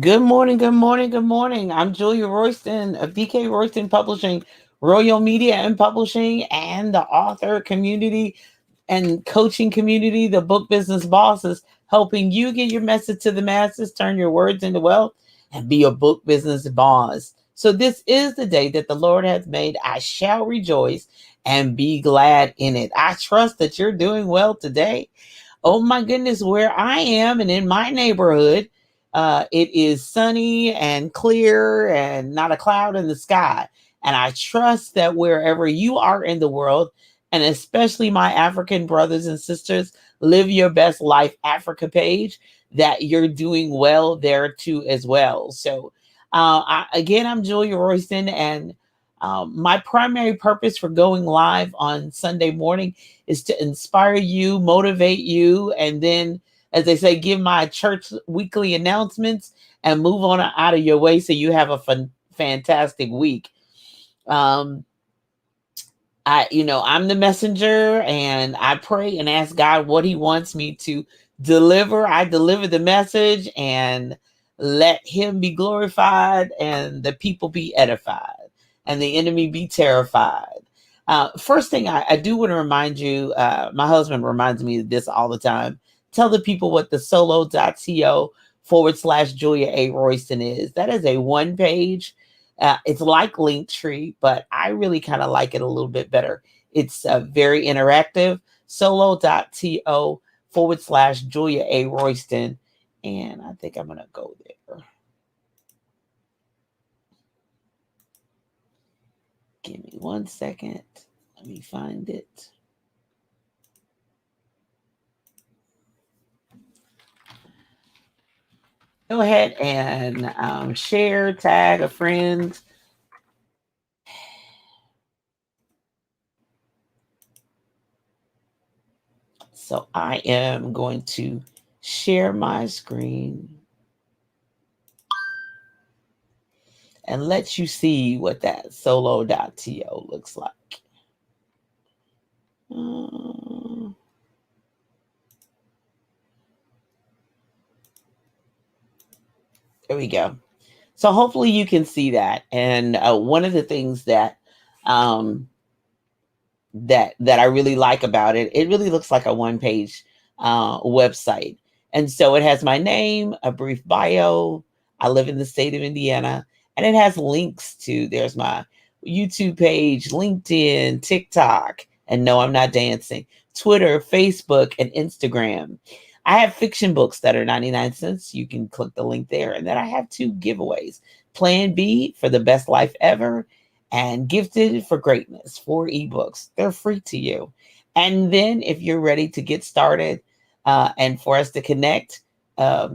Good morning, good morning, good morning. I'm Julia Royston of DK Royston Publishing, Royal Media and Publishing, and the author community and coaching community, the book business bosses, helping you get your message to the masses, turn your words into wealth, and be a book business boss. So, this is the day that the Lord has made. I shall rejoice and be glad in it. I trust that you're doing well today. Oh my goodness, where I am and in my neighborhood, it is sunny and clear and not a cloud in the sky. And I trust that wherever you are in the world, and especially my African brothers and sisters, live your best life Africa page, that you're doing well there too as well. So, again, I'm Julia Royston, and my primary purpose for going live on Sunday morning is to inspire you, motivate you, and then, as they say, give my church weekly announcements and move on out of your way so you have a fantastic week. Um, I'm the messenger, and I pray and ask God what He wants me to deliver. I deliver the message and let Him be glorified and the people be edified and the enemy be terrified. First thing I do want to remind you, my husband reminds me of this all the time. Tell the people what the solo.co/ Julia A. Royston is. That is a one page. It's like Linktree, but I really kind of like it a little bit better. It's very interactive. Solo.to/ Julia A. Royston. And I think I'm going to go there. Give me 1 second. Let me find it. Go ahead and share, tag a friend. So I am going to share my screen and let you see what that solo.to looks like. There we go. So hopefully you can see that. And one of the things um, that I really like about it, it really looks like a one-page website. And so it has my name, a brief bio. I live in the state of Indiana, and it has links to. There's my YouTube page, LinkedIn, TikTok, and no, I'm not dancing. Twitter, Facebook, and Instagram. I have fiction books that are 99 cents. You can click the link there. And then I have two giveaways: Plan B for the best life ever, and Gifted for Greatness, 4 ebooks. They're free to you. And then, if you're ready to get started and for us to connect,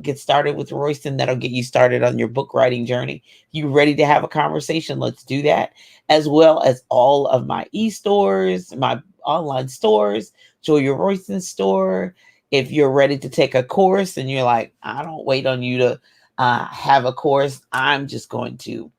get started with Royston, that'll get you started on your book writing journey. If you're ready to have a conversation, let's do that, as well as all of my e-stores, my online stores, Julia Royston store. If you're ready to take a course and you're like, I don't wait on you to have a course, I'm just going to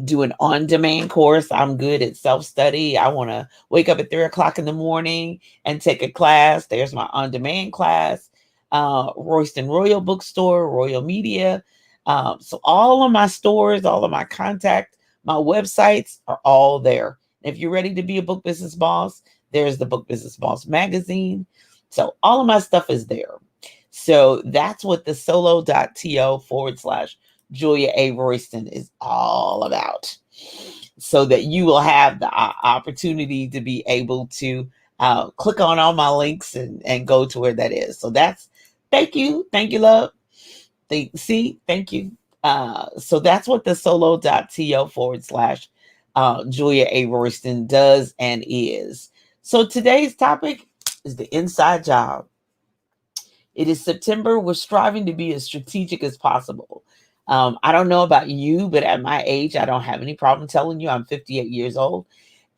do an on demand course. I'm good at self study. I want to wake up at 3 o'clock in the morning and take a class. There's my on demand class. Royston Royal Bookstore, Royal Media. So all of my stores, all of my contact, my websites are all there. If you're ready to be a book business boss, there's the Book Business Boss magazine. So all of my stuff is there. So that's what the solo.to/ Julia A. Royston is all about. So that you will have the opportunity to be able to click on all my links and go to where that is. So that's, thank you. Thank you, love. Thank you. So that's what the solo.to/ Julia A. Royston does and is. So today's topic is the inside job. It is September. We're striving to be as strategic as possible. I don't know about you, but at my age, I don't have any problem telling you I'm 58 years old.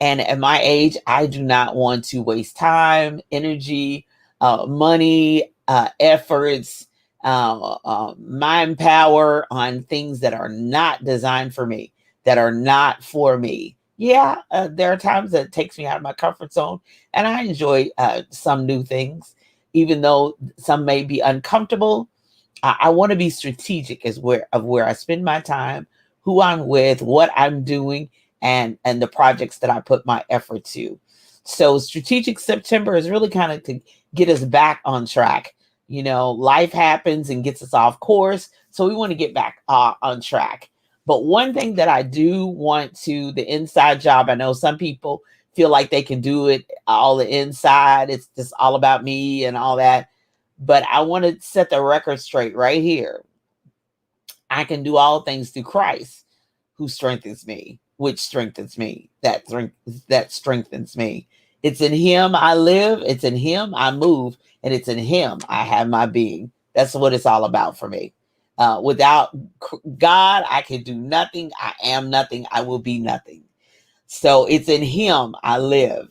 And at my age, I do not want to waste time, energy, money, efforts, mind power on things that are not designed for me, that are not for me. Yeah, there are times that it takes me out of my comfort zone, and I enjoy some new things, even though some may be uncomfortable. I want to be strategic as where I spend my time, who I'm with, what I'm doing, and the projects that I put my effort to. So strategic September is really kind of to get us back on track. Life happens and gets us off course, so we want to get back on track. But one thing that I do want to the inside job, I know some people feel like they can do it all the inside. It's just all about me and all that. But I want to set the record straight right here. I can do all things through Christ who strengthens me, which strengthens me. That strengthens me. It's in him I live, it's in him I move, and it's in him I have my being. That's what it's all about for me. Without God, I can do nothing. I am nothing. I will be nothing. So it's in him I live.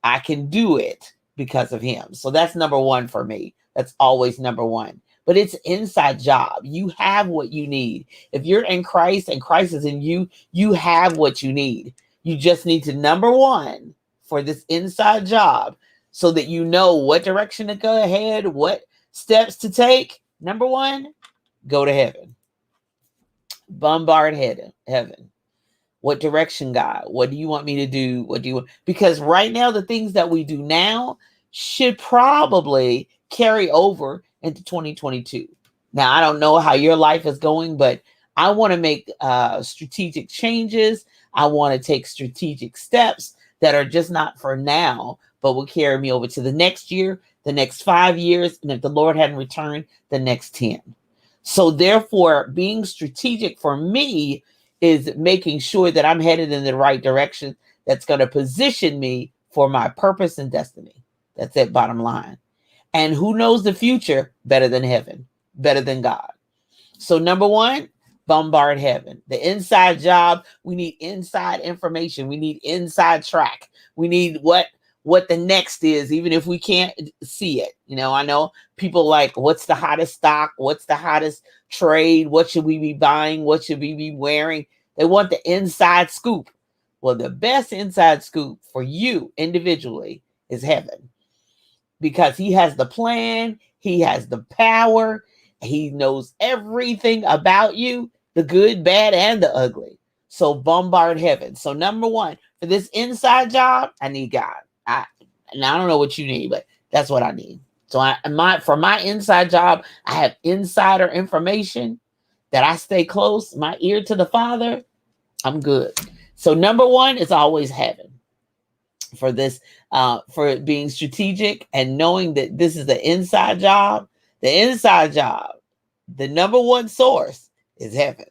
I can do it because of him. So that's number one for me. That's always number one. But it's inside job. You have what you need. If you're in Christ and Christ is in you, you have what you need. You just need to, number one, for this inside job, so that you know what direction to go ahead, what steps to take. Number one, go to heaven. Bombard heaven. What direction, God? What do you want me to do? What do you want? Because right now, the things that we do now should probably carry over into 2022. Now, I don't know how your life is going, but I want to make strategic changes. I want to take strategic steps that are just not for now, but will carry me over to the next year, the next 5 years, and if the Lord hadn't returned, the next 10. So therefore, being strategic for me is making sure that I'm headed in the right direction that's going to position me for my purpose and destiny. That's it, bottom line. And who knows the future better than heaven, better than God? So number one, bombard heaven. The inside job, we need inside information. We need inside track. We need what the next is, even if we can't see it. I know people like, what's the hottest stock? What's the hottest trade? What should we be buying? What should we be wearing? They want the inside scoop. Well, the best inside scoop for you individually is heaven, because he has the plan. He has the power. He knows everything about you, the good, bad, and the ugly. So bombard heaven. So number one, for this inside job, I need God. I don't know what you need, but that's what I need. So for my inside job, I have insider information that I stay close, my ear to the Father. I'm good. So number one is always heaven. For this, for being strategic and knowing that this is the inside job. The inside job, the number one source is heaven.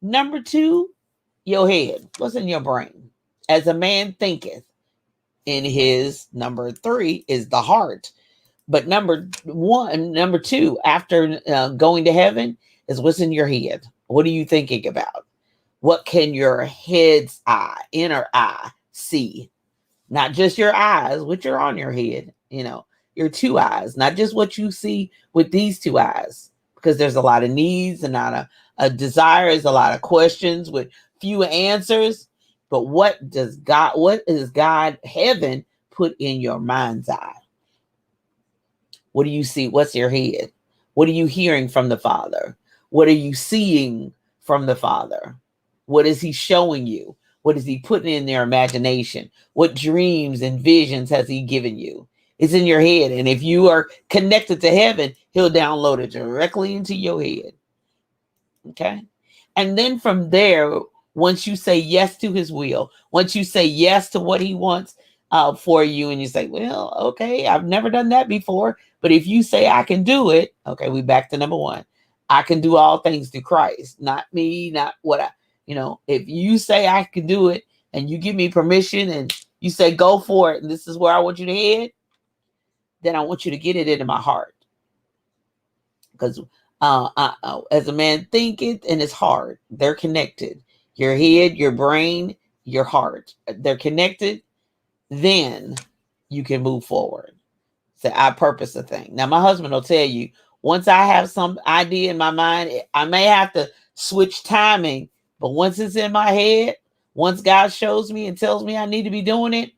Number two, your head. What's in your brain? As a man thinketh in his. Number three is the heart. But number two, after going to heaven, is what's in your head. What are you thinking about? What can your head's eye, inner eye, see? Not just your eyes, which are on your head, your two eyes, not just what you see with these two eyes, because there's a lot of needs and not a desires, a lot of questions with few answers. But what is God, heaven, put in your mind's eye? What do you see? What's your head? What are you hearing from the Father? What are you seeing from the Father? What is he showing you? What is he putting in their imagination? What dreams and visions has he given you? It's in your head. And if you are connected to heaven, he'll download it directly into your head. Okay. And then from there, once you say yes to his will, once you say yes to what he wants for you, and you say, well, okay, I've never done that before. But if you say I can do it, okay, we back to number one. I can do all things through Christ, not me, not what I. If you say I can do it and you give me permission and you say, go for it, and this is where I want you to head, then I want you to get it into my heart. Because as a man thinketh in his heart, they're connected. Your head, your brain, your heart, they're connected. Then you can move forward. Say, I purpose a thing. Now, my husband will tell you, once I have some idea in my mind, I may have to switch timing. But once it's in my head, once God shows me and tells me I need to be doing it,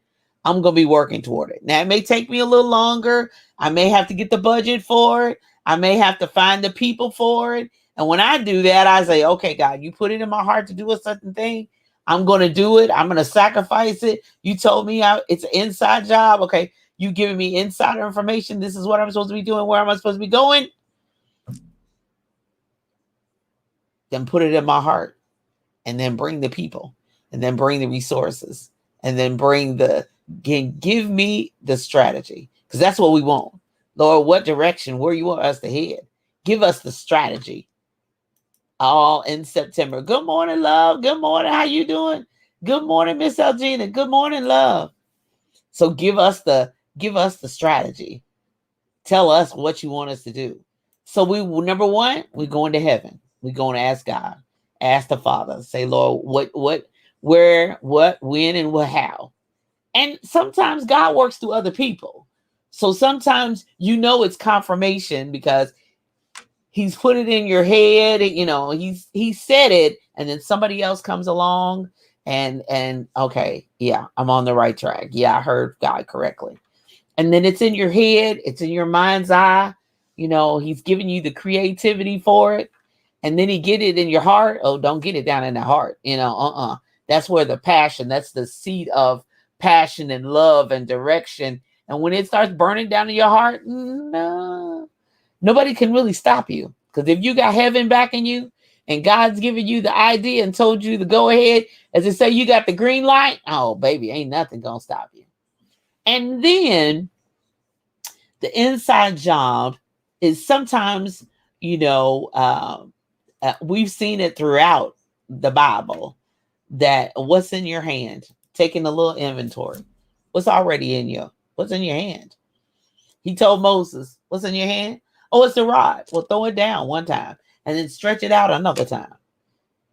I'm going to be working toward it. Now, it may take me a little longer. I may have to get the budget for it. I may have to find the people for it. And when I do that, I say, okay, God, you put it in my heart to do a certain thing. I'm going to do it. I'm going to sacrifice it. You told me it's an inside job. Okay. You giving me insider information. This is what I'm supposed to be doing. Where am I supposed to be going? Then put it in my heart, and then bring the people, and then bring the resources, and then give me the strategy, because that's what we want. Lord, what direction, where you want us to head? Give us the strategy. All in September. Good morning, love. Good morning. How you doing? Good morning, Miss Elgina. Good morning, love. So give us the strategy. Tell us what you want us to do. So number one, we're going to heaven. We're going to ask God, ask the Father, say, Lord, what, where, what, when, and what, how. And sometimes God works through other people. So sometimes it's confirmation because he's put it in your head, he said it, and then somebody else comes along and okay, yeah, I'm on the right track. Yeah, I heard God correctly. And then it's in your head, it's in your mind's eye. He's giving you the creativity for it. And then he get it in your heart. Oh, don't get it down in the heart. That's where the passion, that's the seed of passion and love and direction. And when it starts burning down in your heart, no, nobody can really stop you. Because if you got heaven backing you and God's giving you the idea and told you to go ahead, as they say, you got the green light. Oh, baby, ain't nothing going to stop you. And then the inside job is sometimes, we've seen it throughout the Bible, that what's in your hand, taking a little inventory. What's already in you? What's in your hand? He told Moses, what's in your hand? Oh, it's a rod. Well, throw it down one time and then stretch it out another time.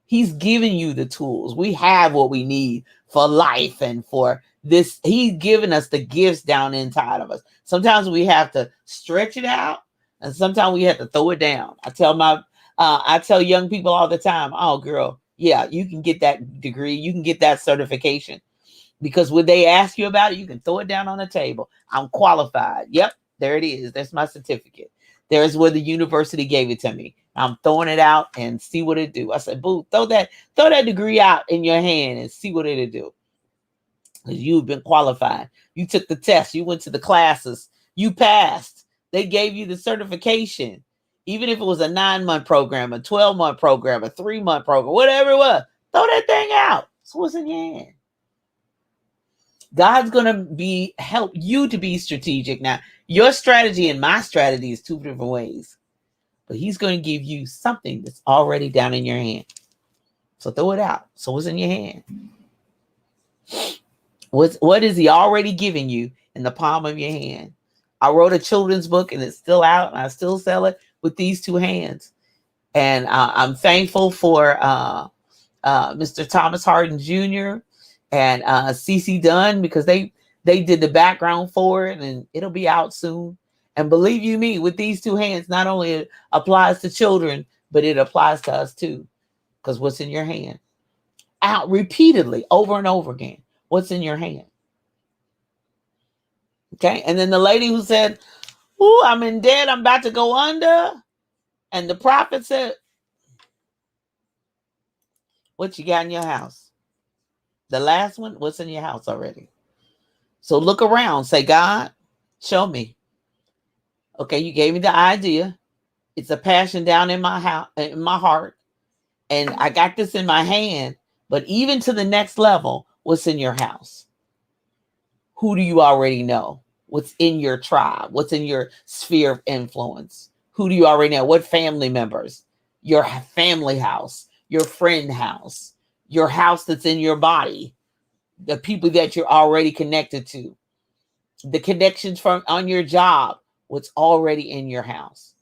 He's giving you the tools. We have what we need for life and for this. He's given us the gifts down inside of us. Sometimes we have to stretch it out, and sometimes we have to throw it down. I tell young people all the time, oh, girl, yeah, you can get that degree. You can get that certification, because when they ask you about it, you can throw it down on the table. I'm qualified. Yep, there it is. That's my certificate. There's where the university gave it to me. I'm throwing it out and see what it do. I said, boo, throw that degree out in your hand and see what it'll do. Because you've been qualified. You took the test. You went to the classes. You passed. They gave you the certification. Even if it was a 9-month program, a 12-month program, a 3-month program, whatever it was, throw that thing out. So what's in your hand? God's going to help you to be strategic. Now, your strategy and my strategy is two different ways, but he's going to give you something that's already down in your hand. So throw it out. So what's in your hand? What is he already giving you in the palm of your hand? I wrote a children's book and it's still out, and I still sell it with these two hands. And I'm thankful for Mr. Thomas Harden Jr. and CC Dunn, because they did the background for it, and it'll be out soon. And believe you me, with these two hands, not only it applies to children, but it applies to us too. Because what's in your hand? Out repeatedly, over and over again. What's in your hand? Okay. And then the lady who said, "Ooh, I'm in debt. I'm about to go under." And the prophet said, "What you got in your house?" The last one, what's in your house already? So look around. Say, God, show me. Okay, you gave me the idea. It's a passion down in my house, in my heart. And I got this in my hand. But even to the next level, what's in your house? Who do you already know? What's in your tribe? What's in your sphere of influence? Who do you already know? What family members? Your family house, your friend house, your house that's in your body, the people that you're already connected to, the connections from on your job, what's already in your house.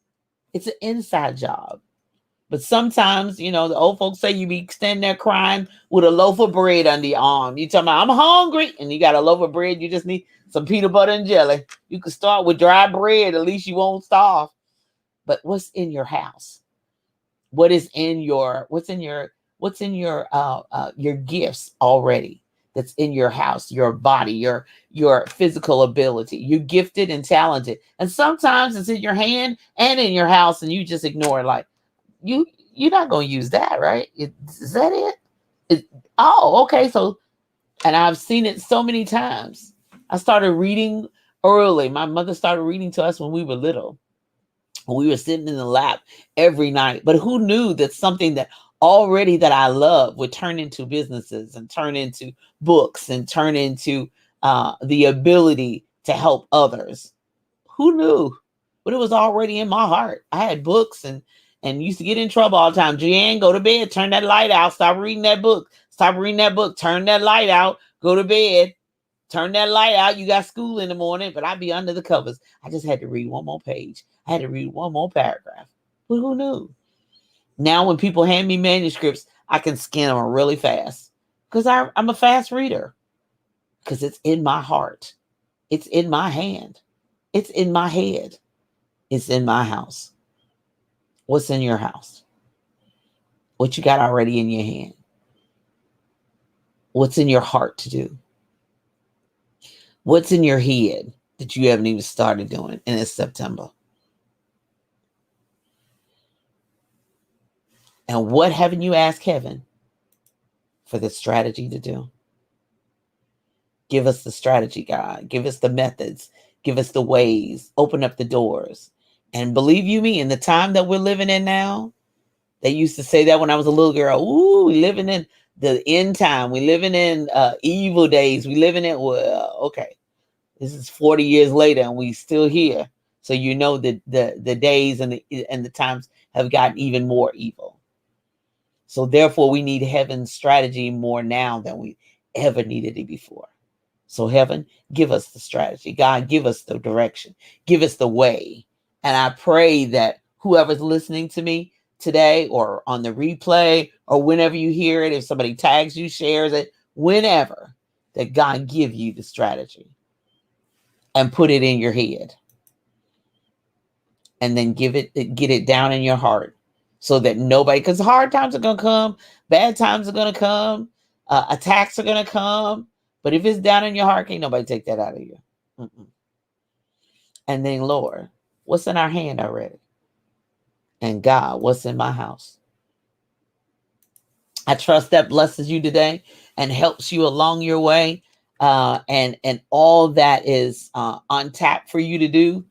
It's an inside job. But sometimes, the old folks say you be standing there crying with a loaf of bread under your arm. You talking about, I'm hungry, and you got a loaf of bread. You just need some peanut butter and jelly. You can start with dry bread. At least you won't starve. But what's in your house? What's in your gifts already? that's in your house, your body, your physical ability. You're gifted and talented. And sometimes it's in your hand and in your house, and you just ignore it. Like, you're not going to use that, right? Is that it? Oh, okay. So, and I've seen it so many times. I started reading early. My mother started reading to us when we were little. We were sitting in the lap every night. But who knew that something that already that I love would turn into businesses and turn into books and turn into the ability to help others? Who knew? But it was already in my heart. I had books and used to get in trouble all the time. Jeanne, go to bed, turn that light out, stop reading that book, stop reading that book, turn that light out, go to bed, turn that light out. You got school in the morning, but I'd be under the covers. I just had to read one more page. I had to read one more paragraph. But who knew? Now when people hand me manuscripts, I can scan them really fast because I'm a fast reader, because it's in my heart. It's in my hand. It's in my head. It's in my house. What's in your house? What you got already in your hand? What's in your heart to do? What's in your head that you haven't even started doing, and it's September? And what haven't you asked heaven for the strategy to do? Give us the strategy, God. Give us the methods. Give us the ways. Open up the doors. And believe you me, in the time that we're living in now, they used to say that when I was a little girl. Ooh, we living in the end time. We living in evil days. We living in, well, okay. This is 40 years later and we still here. So you know that the days and the times have gotten even more evil. So therefore, we need heaven's strategy more now than we ever needed it before. So heaven, give us the strategy. God, give us the direction. Give us the way. And I pray that whoever's listening to me today or on the replay or whenever you hear it, if somebody tags you, shares it, whenever, that God give you the strategy and put it in your head. And then get it down in your heart so that nobody, because hard times are going to come, bad times are going to come, attacks are going to come. But if it's down in your heart, can't nobody take that out of you. Mm-mm. And then, Lord, what's in our hand already? And God, what's in my house? I trust that blesses you today and helps you along your way. And all that is on tap for you to do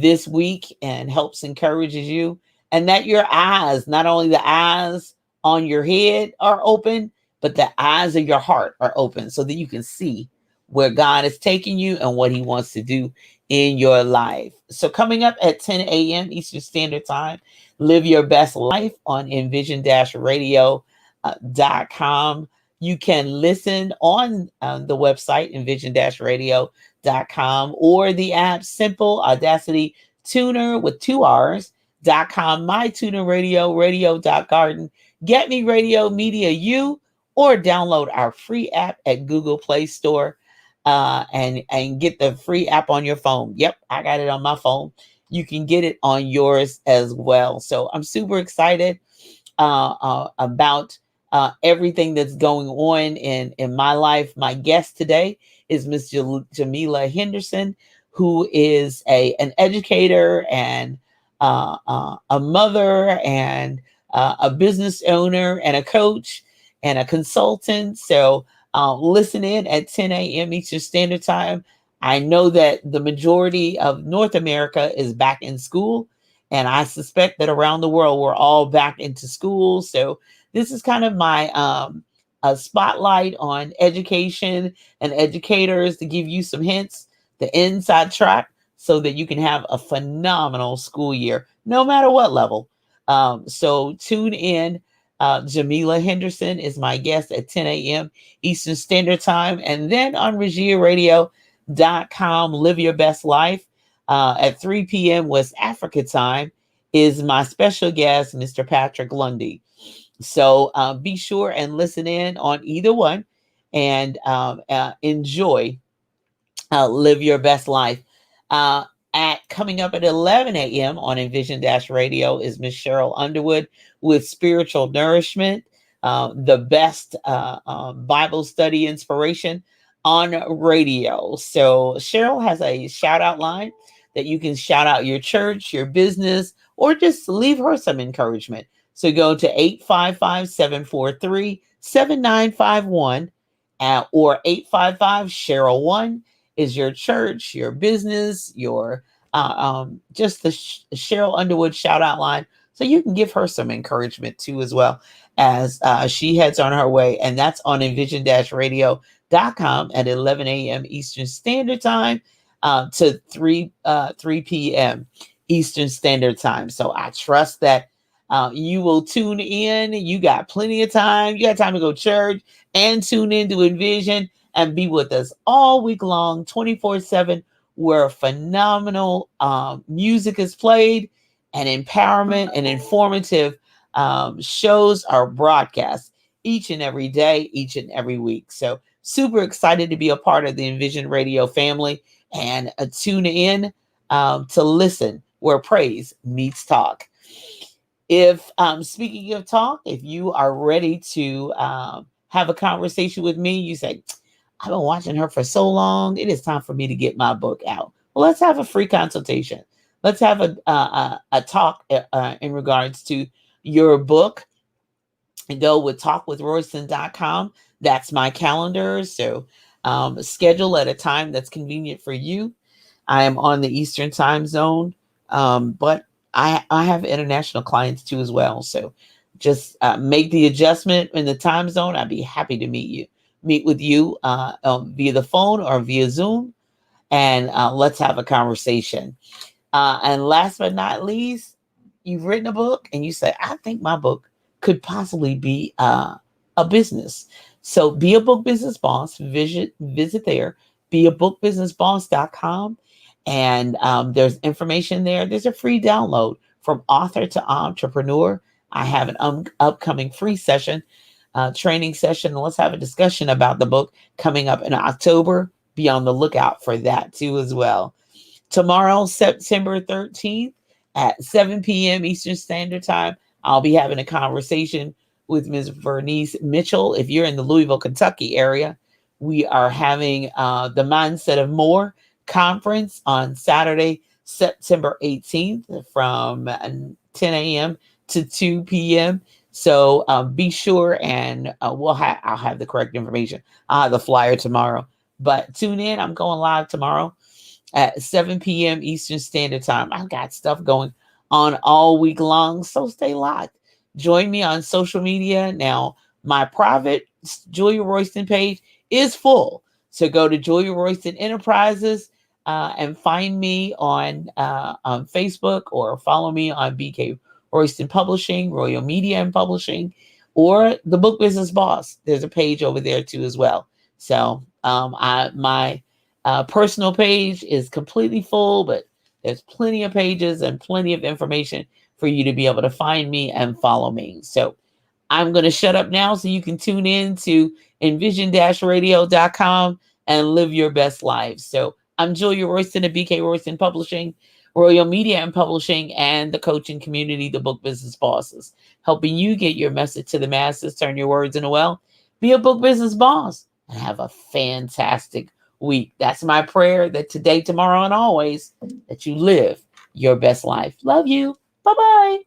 this week, and helps encourages you. And that your eyes, not only the eyes on your head are open, but the eyes of your heart are open so that you can see where God is taking you and what he wants to do in your life. So coming up at 10 a.m. Eastern Standard Time, Live Your Best Life on envision-radio.com. You can listen on the website, envision-radio.com, or the app Simple Audacity Tuner with 2 R's.com, My Tuner Radio, radio.garden, Get Me Radio, Media U, or download our free app at Google Play Store and get the free app on your phone. Yep, I got it on my phone. You can get it on yours as well. So I'm super excited about everything that's going on in my life. My guest today is Miss Jamila Henderson, who is an educator and a mother and a business owner and a coach and a consultant. So listen in at 10 a.m. Eastern Standard Time. I know that the majority of North America is back in school, and I suspect that around the world, we're all back into school. So this is kind of my a spotlight on education and educators to give you some hints, the inside track, so that you can have a phenomenal school year, no matter what level. So tune in. Jamila Henderson is my guest at 10 a.m. Eastern Standard Time. And then on ReggiaRadio.com, Live Your Best Life at 3 p.m. West Africa time is my special guest, Mr. Patrick Lundy. So be sure and listen in on either one and enjoy Live Your Best Life. Coming up at 11 a.m. on Envision Radio is Miss Cheryl Underwood with Spiritual Nourishment. the best Bible study inspiration on radio. So Cheryl has a shout out line that you can shout out your church, your business, or just leave her some encouragement. So go to 855-743-7951 or 855 Cheryl 1 is your church, your business, your just the Cheryl Underwood shout out line. So you can give her some encouragement too, as well as she heads on her way. And that's on envision-radio.com at 11 a.m. Eastern Standard Time to 3 p.m. Eastern Standard Time. So I trust that you will tune in. You got plenty of time. You got time to go to church and tune in to Envision and be with us all week long, 24/7, where phenomenal music is played and empowerment and informative shows are broadcast each and every day, each and every week. So super excited to be a part of the Envision Radio family and tune in to listen where praise meets talk. If speaking of talk, if you are ready to have a conversation with me, you say, I've been watching her for so long. It is time for me to get my book out. Well, let's have a free consultation. Let's have a talk in regards to your book. And go with talkwithroyston.com. That's my calendar. So schedule at a time that's convenient for you. I am on the Eastern time zone, but I have international clients too as well. So just make the adjustment in the time zone. I'd be happy to meet with you via the phone or via Zoom, and let's have a conversation. And last but not least, you've written a book and you say, I think my book could possibly be a business. So Be a Book Business Boss, visit there, beabookbusinessboss.com. And there's information there. There's a free download from author to entrepreneur. I have an upcoming free session, training session. Let's have a discussion about the book coming up in October. Be on the lookout for that too as well. Tomorrow, September 13th at 7 p.m. Eastern Standard Time, I'll be having a conversation with Ms. Vernice Mitchell. If you're in the Louisville, Kentucky area, we are having the Mindset of More conference on Saturday, September 18th from 10 a.m. to 2 p.m. So be sure and I'll have the correct information. I'll have the flyer tomorrow. But tune in. I'm going live tomorrow at 7 p.m. Eastern Standard Time. I've got stuff going on all week long, so stay locked. Join me on social media. Now, my private Julia Royston page is full. So go to Julia Royston Enterprises and find me on Facebook, or follow me on BK Royston Publishing, Royal Media and Publishing, or The Book Business Boss. There's a page over there too as well. So my personal page is completely full, but there's plenty of pages and plenty of information for you to be able to find me and follow me. So I'm going to shut up now so you can tune in to envision-radio.com and live your best life. So I'm Julia Royston of BK Royston Publishing, Royal Media and Publishing, and the coaching community, the Book Business Bosses, helping you get your message to the masses, turn your words into wealth, be a book business boss, and have a fantastic week. That's my prayer, that today, tomorrow, and always, that you live your best life. Love you. Bye-bye.